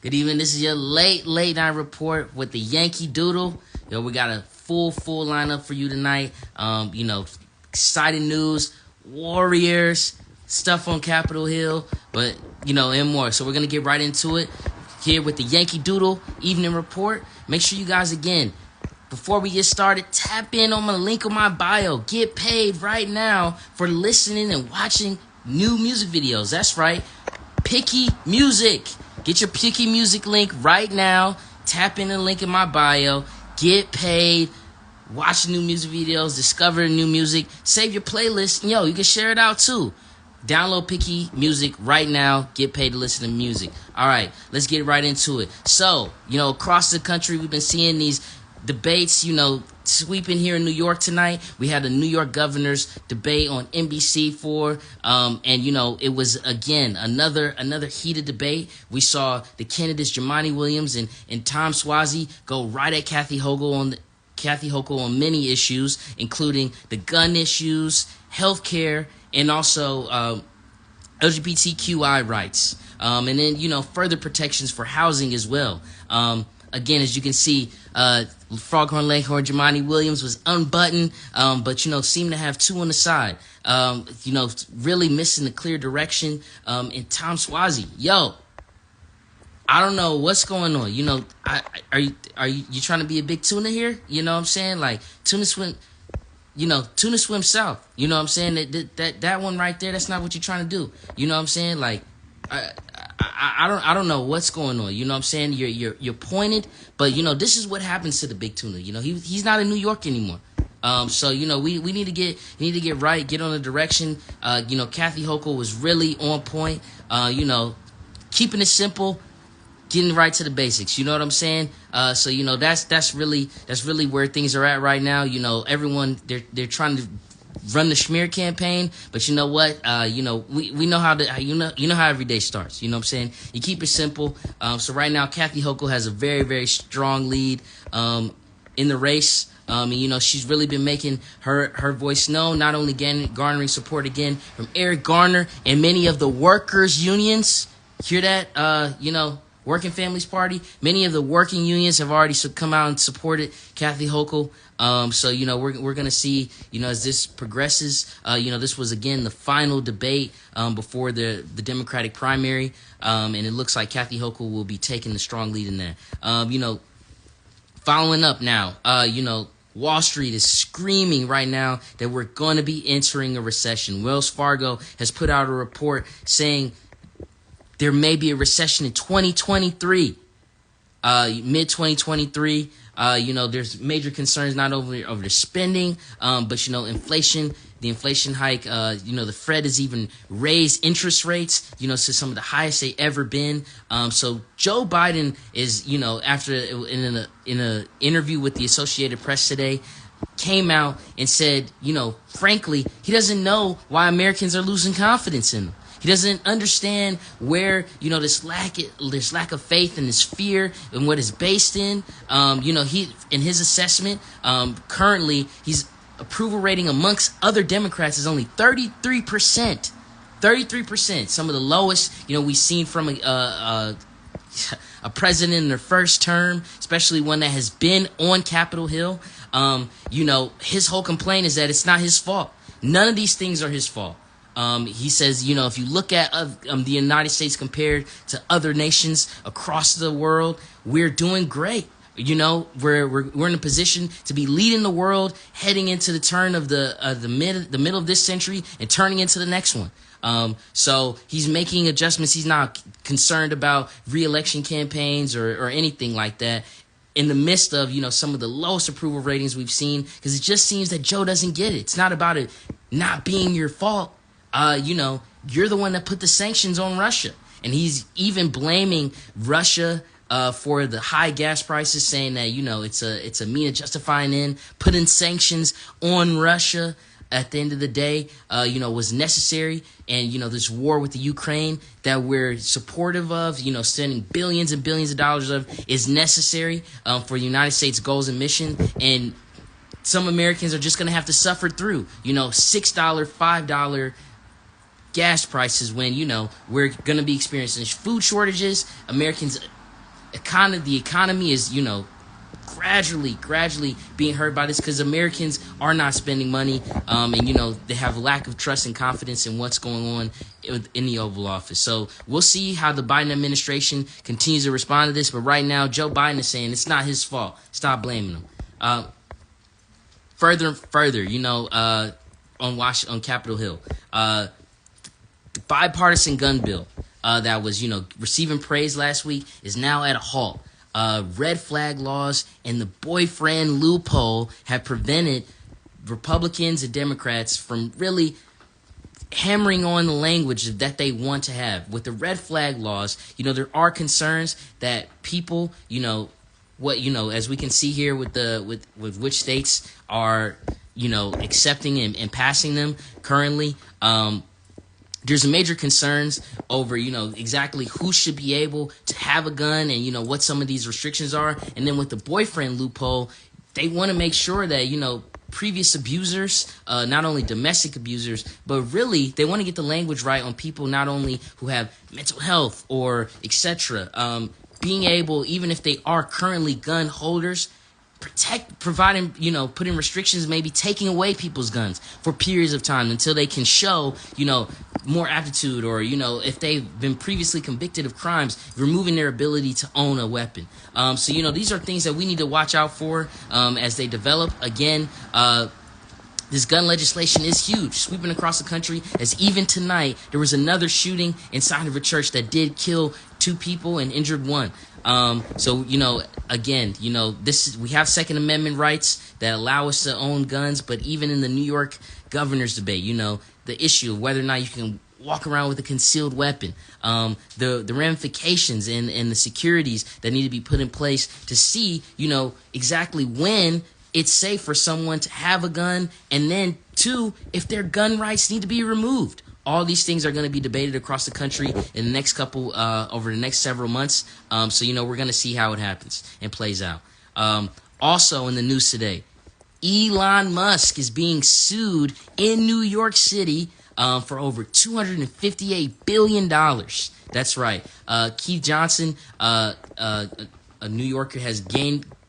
Good evening. This is your late night report with the Yankee Doodle. Yo, we got a full lineup for you tonight. Exciting news, Warriors, stuff on Capitol Hill, but and more. So we're gonna get right into it here with the Yankee Doodle evening report. Make sure you guys, again, before we get started, tap in on my link on my bio. Get paid right now for listening and watching new music videos. That's right, Picky Music. Get your Picky Music link right now. Tap in the link in my bio. Get paid. Watch new music videos. Discover new music. Save your playlist. Yo, you can share it out too. Download Picky Music right now. Get paid to listen to music. All right, let's get right into it. So, across the country, we've been seeing these debates, sweeping here in New York tonight. We had the New York governor's debate on NBC4, and it was again another heated debate. We saw the candidates Jumaane Williams and Tom Suozzi go right at Kathy Hochul on many issues, including the gun issues, healthcare, and also LGBTQI rights, and then further protections for housing as well. Again, as you can see, Foghorn Leghorn Jumaane Williams was unbuttoned, but seemed to have two on the side. Really missing the clear direction. And Tom Suozzi, I don't know what's going on. Are you trying to be a big tuna here? You know what I'm saying? Like tuna swim south. You know what I'm saying? That one right there, that's not what you're trying to do. You know what I'm saying? Like I don't know what's going on. You know what I'm saying? You're pointed, but this is what happens to the big tuna. He's not in New York anymore. So we need to get right, get on the direction. Kathy Hochul was really on point. Keeping it simple, getting right to the basics. You know what I'm saying? So that's really where things are at right now. Everyone they're trying to run the smear campaign, but you know what? We know how to. You know how every day starts. You know what I'm saying? You keep it simple. So right now, Kathy Hochul has a very strong lead in the race. And she's really been making her voice known, not only garnering support again from Eric Garner and many of the workers' unions. Hear that? Working Families Party. Many of the working unions have already come out and supported Kathy Hochul. So we're gonna see as this progresses. This was again the final debate before the Democratic primary, and it looks like Kathy Hochul will be taking the strong lead in that. Following up now, Wall Street is screaming right now that we're going to be entering a recession. Wells Fargo has put out a report saying there may be a recession in 2023, mid-2023. There's major concerns not over the spending, but inflation, the inflation hike. The Fed has even raised interest rates, to some of the highest they ever been. So Joe Biden is, after in an interview with the Associated Press today, came out and said, frankly, he doesn't know why Americans are losing confidence in him. He doesn't understand where, this lack of faith and this fear and what it's based in. He, in his assessment, currently his approval rating amongst other Democrats is only 33%. 33%, some of the lowest, we've seen from a president in their first term, especially one that has been on Capitol Hill. His whole complaint is that it's not his fault. None of these things are his fault. He says, if you look at the United States compared to other nations across the world, we're doing great. We're in a position to be leading the world, heading into the turn of the middle of this century and turning into the next one. So he's making adjustments. He's not concerned about re-election campaigns or anything like that, in the midst of, some of the lowest approval ratings we've seen, because it just seems that Joe doesn't get it. It's not about it not being your fault. You're the one that put the sanctions on Russia. And he's even blaming Russia for the high gas prices, saying that, it's a mean of justifying in putting sanctions on Russia at the end of the day, was necessary. And, this war with the Ukraine that we're supportive of, sending billions and billions of dollars of, is necessary for the United States goals and mission. And some Americans are just going to have to suffer through, $6, $5 gas prices when, we're going to be experiencing food shortages. Americans the economy is, gradually being hurt by this because Americans are not spending money, and they have a lack of trust and confidence in what's going on in the Oval Office. So we'll see how the Biden administration continues to respond to this. But right now, Joe Biden is saying it's not his fault. Stop blaming him. Further, on Capitol Hill, the bipartisan gun bill that was receiving praise last week is now at a halt. Red flag laws and the boyfriend loophole have prevented Republicans and Democrats from really hammering on the language that they want to have. With the red flag laws, there are concerns that people, as we can see here with which states are, accepting and passing them currently. There's major concerns over, exactly who should be able to have a gun and, what some of these restrictions are. And then with the boyfriend loophole, they want to make sure that, previous abusers, not only domestic abusers, but really they want to get the language right on people not only who have mental health or etc. Being able, even if they are currently gun holders, providing, putting restrictions, maybe taking away people's guns for periods of time until they can show, more aptitude, or, if they've been previously convicted of crimes, removing their ability to own a weapon. So, these are things that we need to watch out for as they develop. Again, this gun legislation is huge, sweeping across the country, as even tonight there was another shooting inside of a church that did kill 2 people and injured 1. So, again, we have Second Amendment rights that allow us to own guns, but even in the New York governor's debate, the issue of whether or not you can walk around with a concealed weapon, the ramifications and the securities that need to be put in place to see, exactly when it's safe for someone to have a gun, and then 2, if their gun rights need to be removed. All these things are going to be debated across the country in the next over the next several months. So, we're going to see how it happens and plays out. Also in the news today, Elon Musk is being sued in New York City for over $258 billion. That's right. Keith Johnson, a New Yorker, has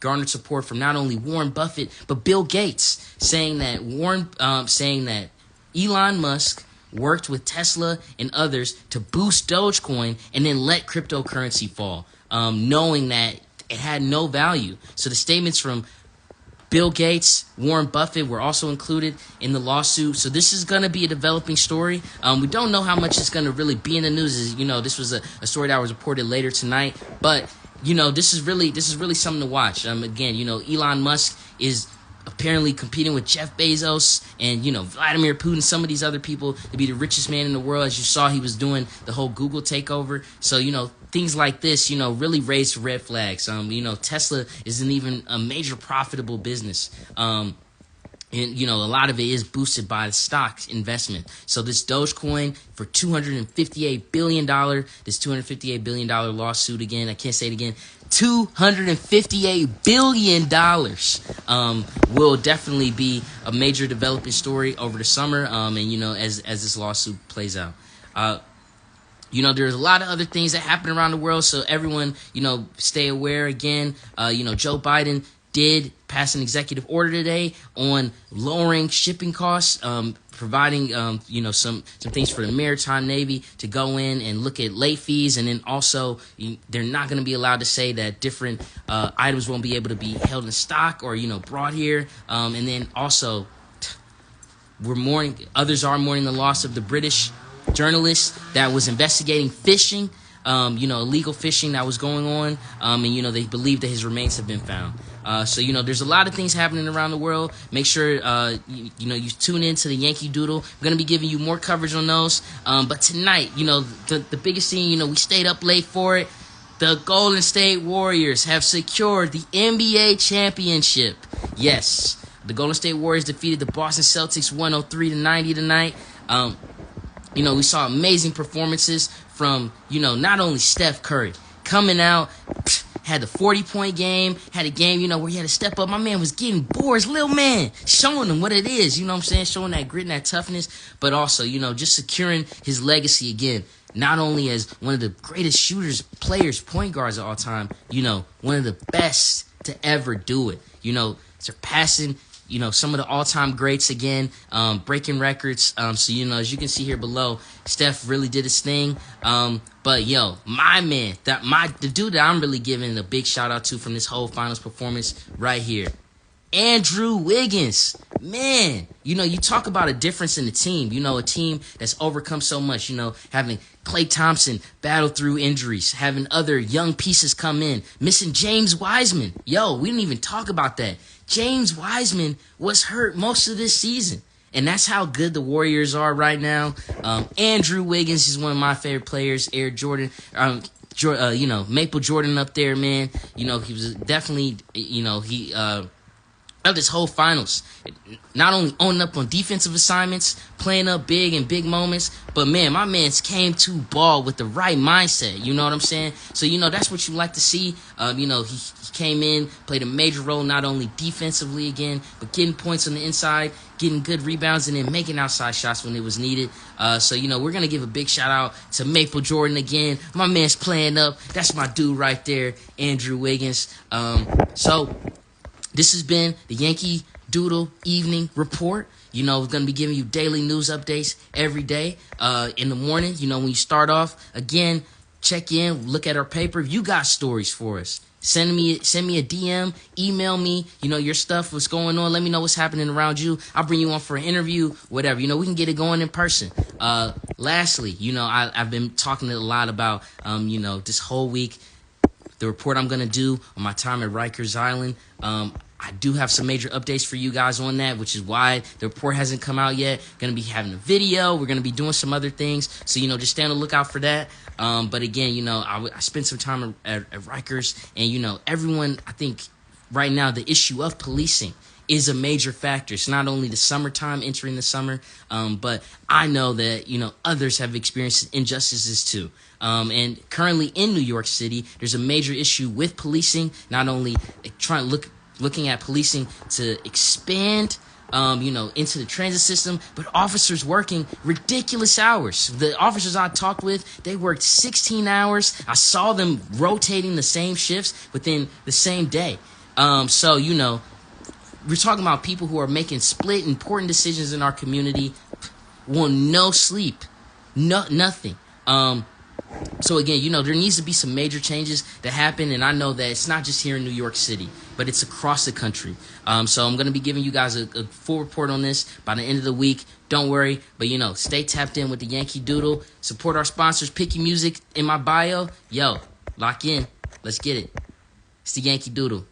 garnered support from not only Warren Buffett but Bill Gates, saying that Elon Musk worked with Tesla and others to boost Dogecoin and then let cryptocurrency fall, knowing that it had no value. So the statements from Bill Gates, Warren Buffett were also included in the lawsuit. So this is going to be a developing story. We don't know how much it's going to really be in the news. This was a story that was reported later tonight. But, this is really something to watch. Again, Elon Musk is apparently competing with Jeff Bezos and, Vladimir Putin, some of these other people to be the richest man in the world. As you saw, he was doing the whole Google takeover. So, things like this, really raise red flags. Tesla isn't even a major profitable business. And, a lot of it is boosted by the stock investment. So this Dogecoin for $258 billion, this $258 billion lawsuit, again, I can't say it again, $258 billion will definitely be a major developing story over the summer, and, as this lawsuit plays out. There's a lot of other things that happen around the world, so everyone, stay aware. Again, Joe Biden did pass an executive order today on lowering shipping costs, providing, some things for the maritime Navy to go in and look at late fees. And then also they're not going to be allowed to say that different items won't be able to be held in stock or, brought here. And then also others are mourning the loss of the British journalist that was investigating fishing, illegal fishing that was going on. And, they believe that his remains have been found. So, there's a lot of things happening around the world. Make sure, you tune in to the Yankee Doodle. I'm going to be giving you more coverage on those. But tonight, the biggest thing, we stayed up late for it. The Golden State Warriors have secured the NBA championship. Yes, the Golden State Warriors defeated the Boston Celtics 103-90 tonight. We saw amazing performances from, not only Steph Curry coming out, had the 40-point game, had a game, where he had to step up. My man was getting boards, little man, showing him what it is, showing that grit and that toughness, but also, just securing his legacy again. not only as one of the greatest shooters, players, point guards of all time, one of the best to ever do it. Surpassing, some of the all-time greats again, breaking records. So, as you can see here below, Steph really did his thing. But my man, the dude that I'm really giving a big shout out to from this whole finals performance right here, Andrew Wiggins. Man, you talk about a difference in the team. A team that's overcome so much, having Klay Thompson battle through injuries, having other young pieces come in, missing James Wiseman. We didn't even talk about that. James Wiseman was hurt most of this season. And that's how good the Warriors are right now. Andrew Wiggins is one of my favorite players. Air Jordan, Maple Jordan up there, man. He was definitely, of this whole finals, not only owning up on defensive assignments, playing up big in big moments, but man, my man's came to ball with the right mindset. You know what I'm saying? So that's what you like to see. He came in, played a major role not only defensively again, but getting points on the inside, getting good rebounds, and then making outside shots when it was needed. So we're gonna give a big shout out to Maple Jordan again. My man's playing up. That's my dude right there, Andrew Wiggins. So this has been the Yankee Doodle Evening Report. We're going to be giving you daily news updates every day in the morning. When you start off, again, check in, look at our paper. If you got stories for us, send me a DM, email me, your stuff, what's going on. Let me know what's happening around you. I'll bring you on for an interview, whatever. We can get it going in person. Lastly, I've been talking a lot about, this whole week, the report I'm going to do on my time at Rikers Island. I do have some major updates for you guys on that, which is why the report hasn't come out yet. Going to be having a video. We're going to be doing some other things. So, just stay on the lookout for that. But again, I spent some time at Rikers, and, everyone, I think right now the issue of policing is a major factor. It's not only the summertime, entering the summer, but I know that, others have experienced injustices too. And currently in New York City, there's a major issue with policing, not only looking at policing to expand, into the transit system, but officers working ridiculous hours. The officers I talked with, they worked 16 hours. I saw them rotating the same shifts within the same day. So, we're talking about people who are making split important decisions in our community, want no sleep, nothing. So again, there needs to be some major changes that happen, and I know that it's not just here in New York City, but it's across the country. So I'm going to be giving you guys a full report on this by the end of the week. Don't worry, but stay tapped in with the Yankee Doodle. Support our sponsors, Picky Music in my bio. Lock in. Let's get it. It's the Yankee Doodle.